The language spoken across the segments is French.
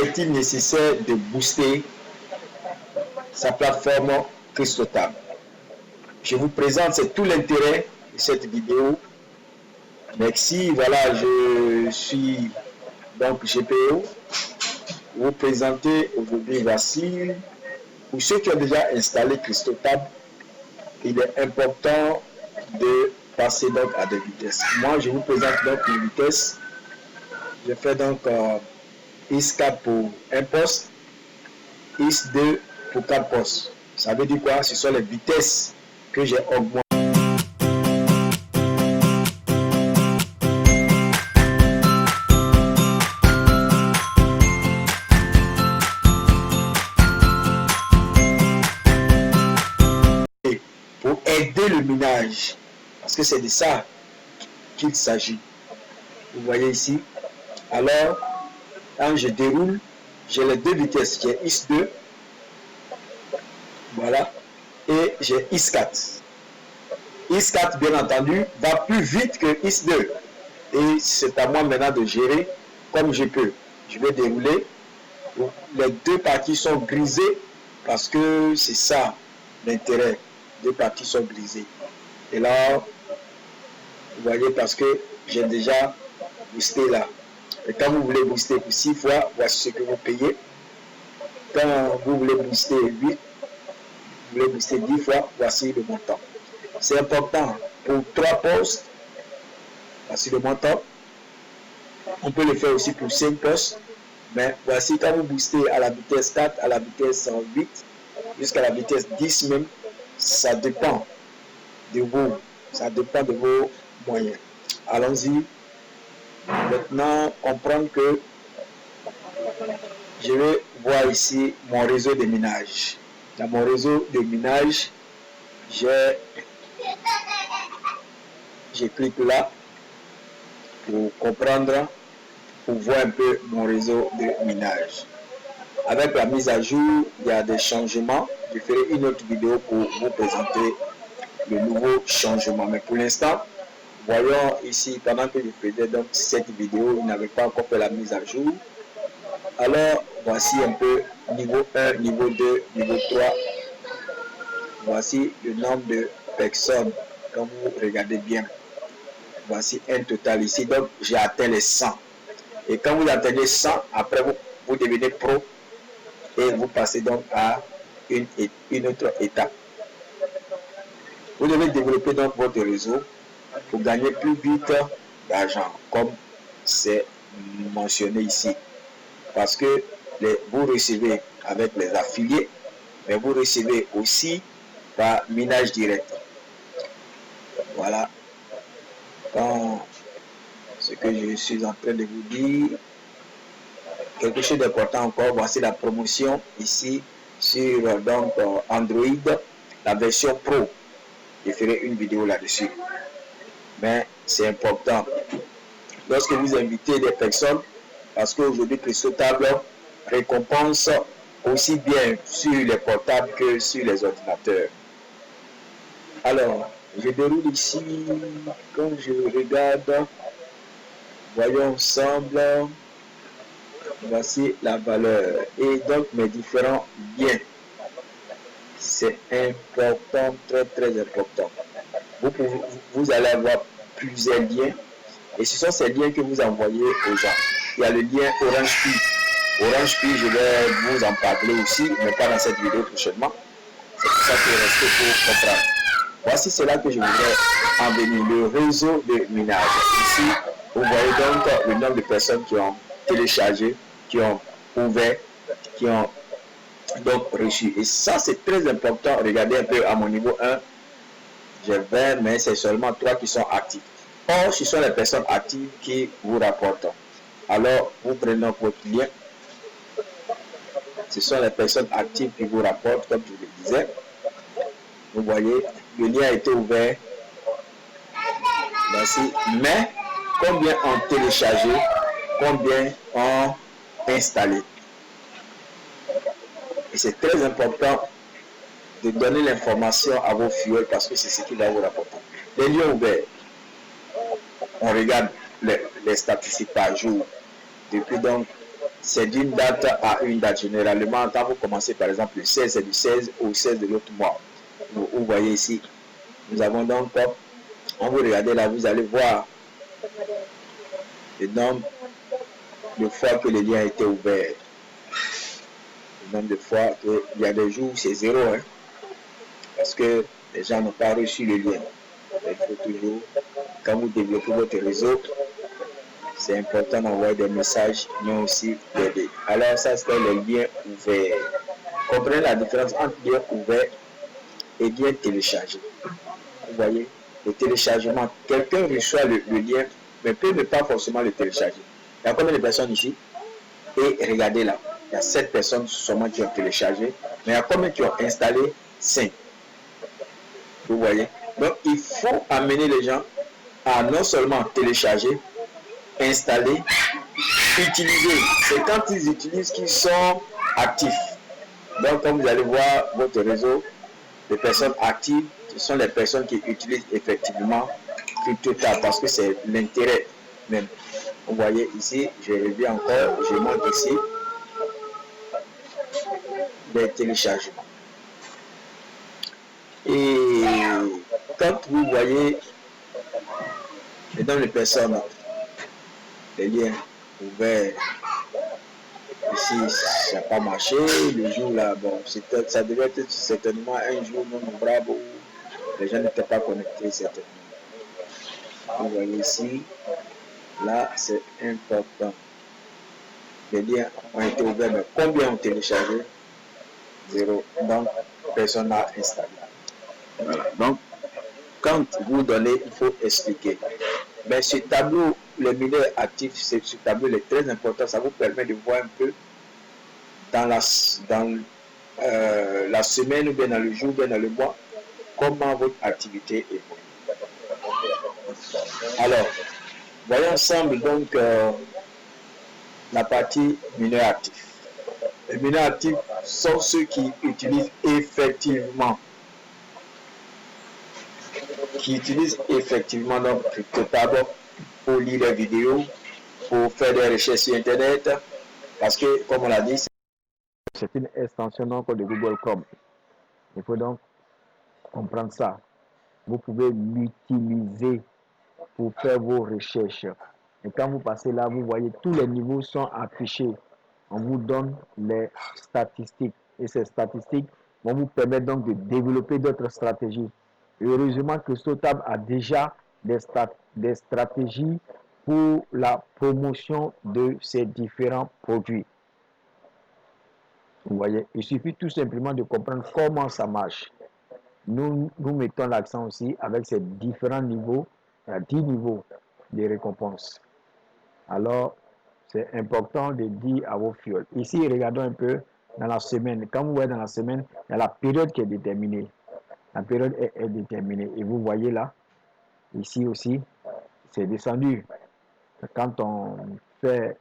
est-il nécessaire de booster sa plateforme CryptoTab? Je vous présente, c'est tout l'intérêt de cette vidéo. Merci, voilà, je suis donc GPO. Vous présenter aujourd'hui, voici, pour ceux qui ont déjà installé CryptoTab, il est important de passer donc à des vitesses. Moi, je vous présente donc une vitesse. Je fais donc IS4 pour un poste, IS2 pour 4 postes. Ça veut dire quoi? Ce sont les vitesses que j'ai augmentées. Pour aider le minage, parce que c'est de ça qu'il s'agit. Vous voyez ici. Alors, quand je déroule, j'ai les deux vitesses, j'ai IS2, voilà, et j'ai IS4. IS4, bien entendu, va plus vite que IS2. Et c'est à moi maintenant de gérer comme je peux. Je vais dérouler. Les deux parties sont grisées parce que c'est ça l'intérêt. Deux parties sont grisées. Et là, vous voyez, parce que j'ai déjà boosté là. Et quand vous voulez booster pour 6 fois, voici ce que vous payez. Quand vous voulez booster 8, vous voulez booster 10 fois, voici le montant. C'est important. Pour 3 postes, voici le montant. On peut le faire aussi pour 5 postes. Mais voici quand vous boostez à la vitesse 4, à la vitesse 8, jusqu'à la vitesse 10 même, ça dépend de vous. Ça dépend de vos moyens. Allons-y. Maintenant, comprendre que je vais voir ici mon réseau de minage. Dans mon réseau de minage, je clique là pour comprendre, pour voir un peu mon réseau de minage. Avec la mise à jour, il y a des changements. Je ferai une autre vidéo pour vous présenter le nouveau changement. Mais pour l'instant, voyons ici, pendant que je faisais donc cette vidéo, il n'avait pas encore fait la mise à jour. Alors, voici un peu niveau 1, niveau 2, niveau 3. Voici le nombre de personnes, comme vous regardez bien. Voici un total ici. Donc, j'ai atteint les 100. Et quand vous atteignez 100, après vous devenez pro et vous passez donc à une autre étape. Vous devez développer donc votre réseau pour gagner plus vite d'argent, comme c'est mentionné ici. Parce que vous recevez avec les affiliés, mais vous recevez aussi par minage direct. Voilà. Quand ce que je suis en train de vous dire, quelque chose d'important encore, voici la promotion ici sur donc Android, la version Pro. Je ferai une vidéo là-dessus. Mais c'est important. Lorsque vous invitez des personnes, parce qu'aujourd'hui CryptoTab récompense aussi bien sur les portables que sur les ordinateurs. Alors, je déroule ici, quand je regarde, voyons ensemble, voici la valeur et donc mes différents biens. C'est important, très très important. Vous allez avoir plusieurs liens et ce sont ces liens que vous envoyez aux gens. Il y a le lien Orange Pi. Orange Pi, je vais vous en parler aussi, mais pas dans cette vidéo prochainement. C'est pour ça que je reste pour comprendre. Voici cela que je voudrais en venir, le réseau de minage. Ici, vous voyez donc le nombre de personnes qui ont téléchargé, qui ont ouvert, qui ont donc reçu. Et ça, c'est très important. Regardez un peu à mon niveau 1. J'ai 20, mais c'est seulement 3 qui sont actifs. Or, ce sont les personnes actives qui vous rapportent. Alors, vous prenez votre lien. Ce sont les personnes actives qui vous rapportent, comme je le disais. Vous voyez, le lien a été ouvert. Voici. Mais, combien ont téléchargé, combien ont installé. Et c'est très important de donner l'information à vos fioles parce que c'est ce qui va vous rapporter. Les liens ouverts, on regarde les statistiques par jour depuis donc c'est d'une date à une date. Généralement, quand vous commencez par exemple le 16 du 16 au 16 de l'autre mois, vous voyez ici, nous avons donc, quand vous regardez là, vous allez voir le nombre de fois que le lien a été ouvert. Le nombre de fois qu'il y a des jours où c'est zéro, hein, parce que les gens n'ont pas reçu le lien. Il faut toujours, quand vous développez votre réseau, c'est important d'envoyer des messages, mais aussi d'aider. Alors ça, c'est les liens ouverts. Comprenez la différence entre lien ouvert et lien téléchargé. Vous voyez, le téléchargement, quelqu'un reçoit le lien, mais peut ne pas forcément le télécharger. Il y a combien de personnes ici? Et regardez là, il y a 7 personnes seulement qui ont téléchargé, mais il y a combien qui ont installé? 5. Vous voyez? Donc il faut amener les gens à non seulement télécharger, installer, utiliser. C'est quand ils utilisent qu'ils sont actifs. Donc comme vous allez voir votre réseau de personnes actives, ce sont les personnes qui utilisent effectivement CryptoTab parce que c'est l'intérêt même. Vous voyez ici, je reviens encore, je montre ici les téléchargements. Et quand vous voyez les noms de personnes, les liens ouverts, ici ça n'a pas marché, le jour là, bon, ça devait être certainement un jour non ouvrable où les gens n'étaient pas connectés certainement. Vous voyez ici, là c'est important. Les liens ont été ouverts, mais combien ont téléchargé? 0. Donc, personne n'a installé. Donc, quand vous donnez, il faut expliquer. Mais ce tableau, les mineurs actifs, ce tableau est très important. Ça vous permet de voir un peu dans la semaine, ou bien dans le jour, ou bien dans le mois, comment votre activité évolue. Alors, voyons ensemble donc la partie mineurs actifs. Les mineurs actifs sont ceux qui utilisent effectivement donc CryptoTab pour lire des vidéos, pour faire des recherches sur Internet, parce que, comme on l'a dit, c'est une extension donc de Google Chrome. Il faut donc comprendre ça. Vous pouvez l'utiliser pour faire vos recherches. Et quand vous passez là, vous voyez tous les niveaux sont affichés. On vous donne les statistiques. Et ces statistiques vont vous permettre donc de développer d'autres stratégies. Heureusement que CryptoTab a déjà des stratégies pour la promotion de ces différents produits. Vous voyez, il suffit tout simplement de comprendre comment ça marche. Nous mettons l'accent aussi avec ces différents niveaux. Il y a 10 niveaux de récompenses. Alors, c'est important de dire à vos fioles. Ici, regardons un peu dans la semaine. Quand vous voyez dans la semaine, il y a la période qui est déterminée. La période est déterminée. Et vous voyez là, ici aussi, c'est descendu. Quand on fait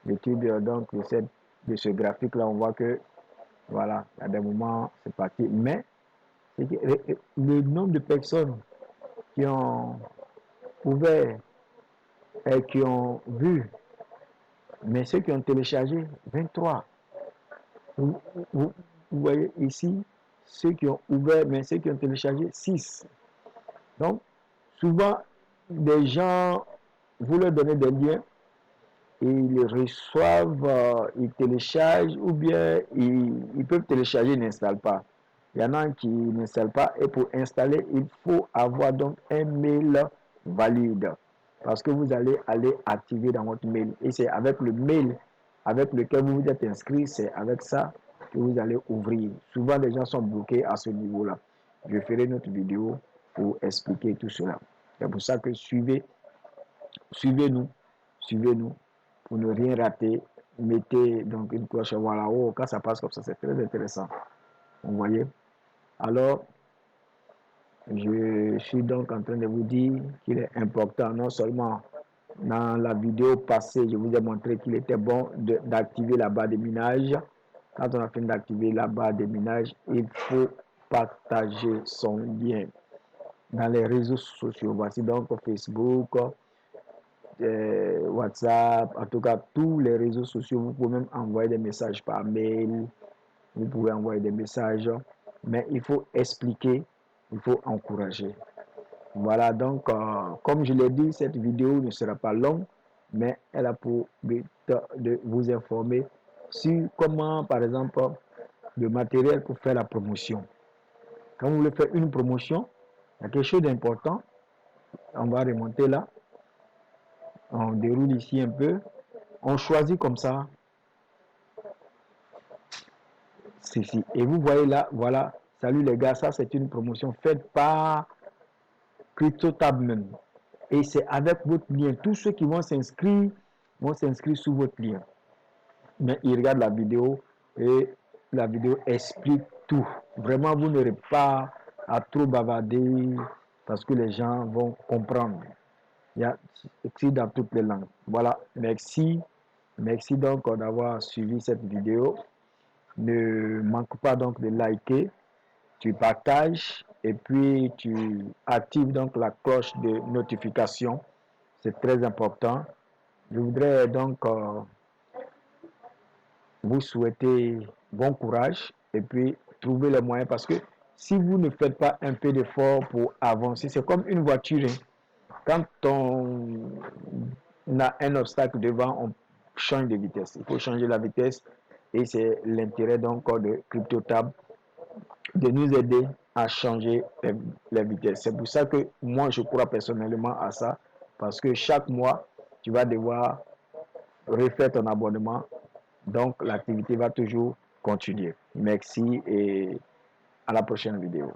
l'étude donc, de ce graphique-là, on voit que, voilà, à des moments, c'est parti. Mais, le nombre de personnes qui ont ouvert et qui ont vu, mais ceux qui ont téléchargé, 23. Vous voyez ici, ceux qui ont ouvert, mais ceux qui ont téléchargé, 6. Donc, souvent, des gens, vous leur donnez des liens, et ils reçoivent, ils téléchargent, ou bien ils peuvent télécharger, ils n'installent pas. Il y en a qui n'installent pas, et pour installer, il faut avoir donc un mail valide. Parce que vous allez aller activer dans votre mail. Et c'est avec le mail avec lequel vous vous êtes inscrit, c'est avec ça que vous allez ouvrir. Souvent, les gens sont bloqués à ce niveau-là. Je ferai une autre vidéo pour expliquer tout cela. C'est pour ça que suivez-nous, suivez-nous pour ne rien rater. Mettez donc une cloche, voilà, oh, quand ça passe comme ça, c'est très intéressant. Vous voyez? Alors, je suis donc en train de vous dire qu'il est important, non seulement dans la vidéo passée, je vous ai montré qu'il était bon d'activer la barre de minage. Quand on a fini d'activer la barre de minage, il faut partager son lien dans les réseaux sociaux. Voici donc Facebook, WhatsApp, en tout cas tous les réseaux sociaux. Vous pouvez même envoyer des messages par mail, vous pouvez envoyer des messages, mais il faut expliquer, il faut encourager. Voilà, donc, comme je l'ai dit, cette vidéo ne sera pas longue, mais elle a pour but de vous informer sur comment, par exemple, le matériel pour faire la promotion. Quand vous voulez faire une promotion, il y a quelque chose d'important. On va remonter là. On déroule ici un peu. On choisit comme ça. Ceci. Et vous voyez là, voilà. Salut les gars, ça c'est une promotion faite par CryptoTab même. Et c'est avec votre lien. Tous ceux qui vont s'inscrire sous votre lien. Mais ils regardent la vidéo et la vidéo explique tout. Vraiment, vous n'aurez pas à trop bavarder parce que les gens vont comprendre. Il y a écrit dans toutes les langues. Voilà, merci. Merci donc d'avoir suivi cette vidéo. Ne manque pas donc de liker, tu partages et puis tu actives donc la cloche de notification. C'est très important. Je voudrais donc vous souhaiter bon courage et puis trouver les moyens parce que si vous ne faites pas un peu d'effort pour avancer, c'est comme une voiture. Quand on a un obstacle devant, on change de vitesse. Il faut changer la vitesse et c'est l'intérêt donc de CryptoTab de nous aider à changer les vitesses. C'est pour ça que moi je crois personnellement à ça parce que chaque mois tu vas devoir refaire ton abonnement. Donc l'activité va toujours continuer. Merci et à la prochaine vidéo.